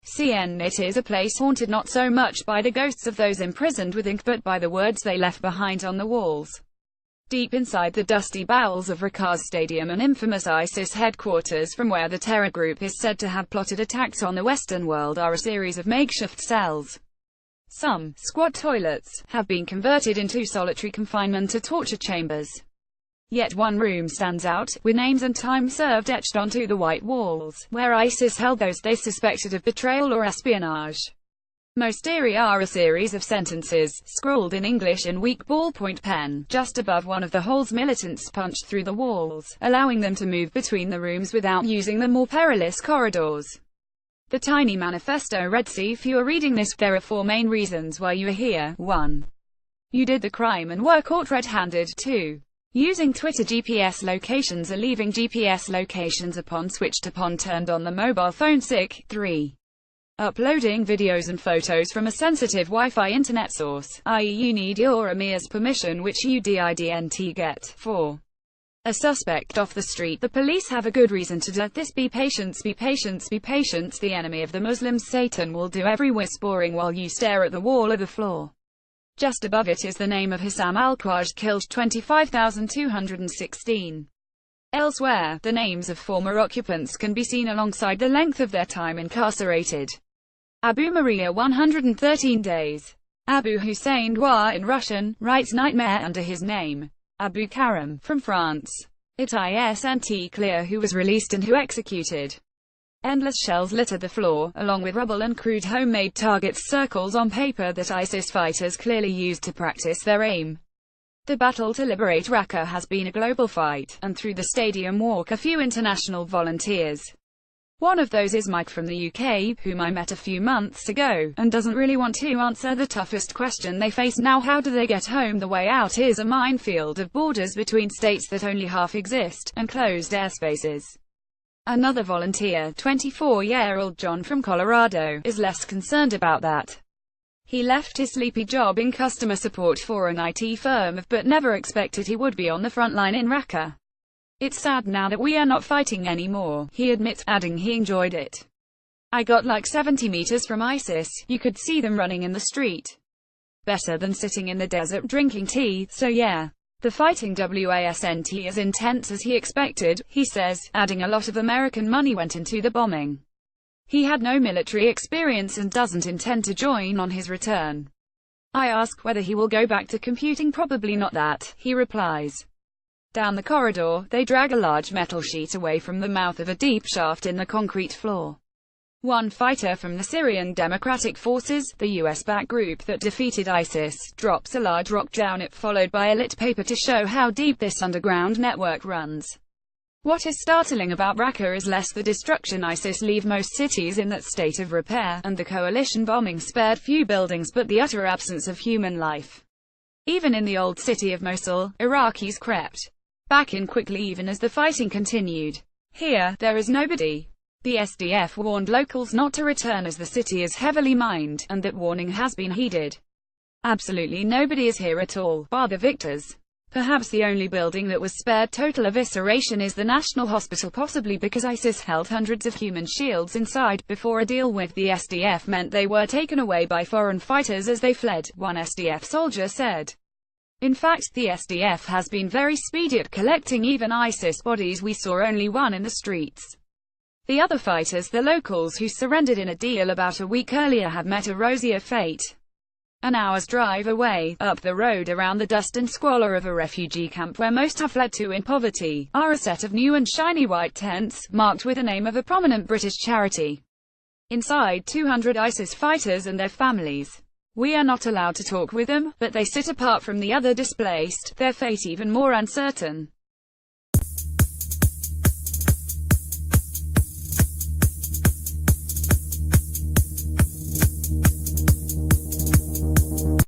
CN It is a place haunted not so much by the ghosts of those imprisoned with ink but by the words they left behind on the walls. Deep inside the dusty bowels of Raqqa's stadium, an infamous ISIS headquarters from where the terror group is said to have plotted attacks on the Western world, are a series of makeshift cells. Some, squat toilets, have been converted into solitary confinement or torture chambers. Yet one room stands out, with names and time served etched onto the white walls, where ISIS held those they suspected of betrayal or espionage. Most eerie are a series of sentences, scrawled in English in weak ballpoint pen, just above one of the holes militants punched through the walls, allowing them to move between the rooms without using the more perilous corridors. The tiny manifesto read: "See, if you are reading this, there are 4 main reasons why you are here. 1. You did the crime and were caught red-handed. 2. Using Twitter GPS locations or leaving GPS locations upon switched upon turned on the mobile phone sick. 3. Uploading videos and photos from a sensitive Wi-Fi internet source, i.e. you need your emir's permission, which you didn't get. 4. A suspect off the street. The police have a good reason to do this. Be patient, be patient, be patient. The enemy of the Muslims, Satan, will do every whispering while you stare at the wall or the floor. Just above it is the name of Hissam al-Khwaj, killed 25,216. Elsewhere, the names of former occupants can be seen alongside the length of their time incarcerated. Abu Maria 113 days. Abu Hussein Dwa in Russian, writes nightmare under his name. Abu Karam, from France. It isn't clear who was released and who executed. Endless shells litter the floor, along with rubble and crude homemade targets, circles on paper that ISIS fighters clearly used to practice their aim. The battle to liberate Raqqa has been a global fight, and through the stadium walk a few international volunteers. One of those is Mike from the UK, whom I met a few months ago, and doesn't really want to answer the toughest question they face now: how do they get home? The way out is a minefield of borders between states that only half exist, and closed airspaces. Another volunteer, 24-year-old John from Colorado, is less concerned about that. He left his sleepy job in customer support for an IT firm, but never expected he would be on the front line in Raqqa. It's sad now that we are not fighting anymore, he admits, adding he enjoyed it. I got like 70 meters from ISIS, you could see them running in the street. Better than sitting in the desert drinking tea, so yeah. The fighting wasn't as intense as he expected, he says, adding a lot of American money went into the bombing. He had no military experience and doesn't intend to join on his return. I ask whether he will go back to computing. Probably not that, he replies. Down the corridor, they drag a large metal sheet away from the mouth of a deep shaft in the concrete floor. One fighter from the Syrian Democratic Forces, the US-backed group that defeated ISIS, drops a large rock down it, followed by a lit paper to show how deep this underground network runs. What is startling about Raqqa is less the destruction ISIS leave most cities in that state of repair, and the coalition bombing spared few buildings, but the utter absence of human life. Even in the old city of Mosul, Iraqis crept back in quickly even as the fighting continued. Here, there is nobody. The SDF warned locals not to return as the city is heavily mined, and that warning has been heeded. Absolutely nobody is here at all, bar the victors. Perhaps the only building that was spared total evisceration is the National Hospital, possibly because ISIS held hundreds of human shields inside, before a deal with the SDF meant they were taken away by foreign fighters as they fled, one SDF soldier said. In fact, the SDF has been very speedy at collecting even ISIS bodies. We saw only one in the streets. The other fighters, the locals who surrendered in a deal about a week earlier, have met a rosier fate. An hour's drive away, up the road around the dust and squalor of a refugee camp where most have fled to in poverty, are a set of new and shiny white tents, marked with the name of a prominent British charity. Inside, 200 ISIS fighters and their families. We are not allowed to talk with them, but they sit apart from the other displaced, their fate even more uncertain.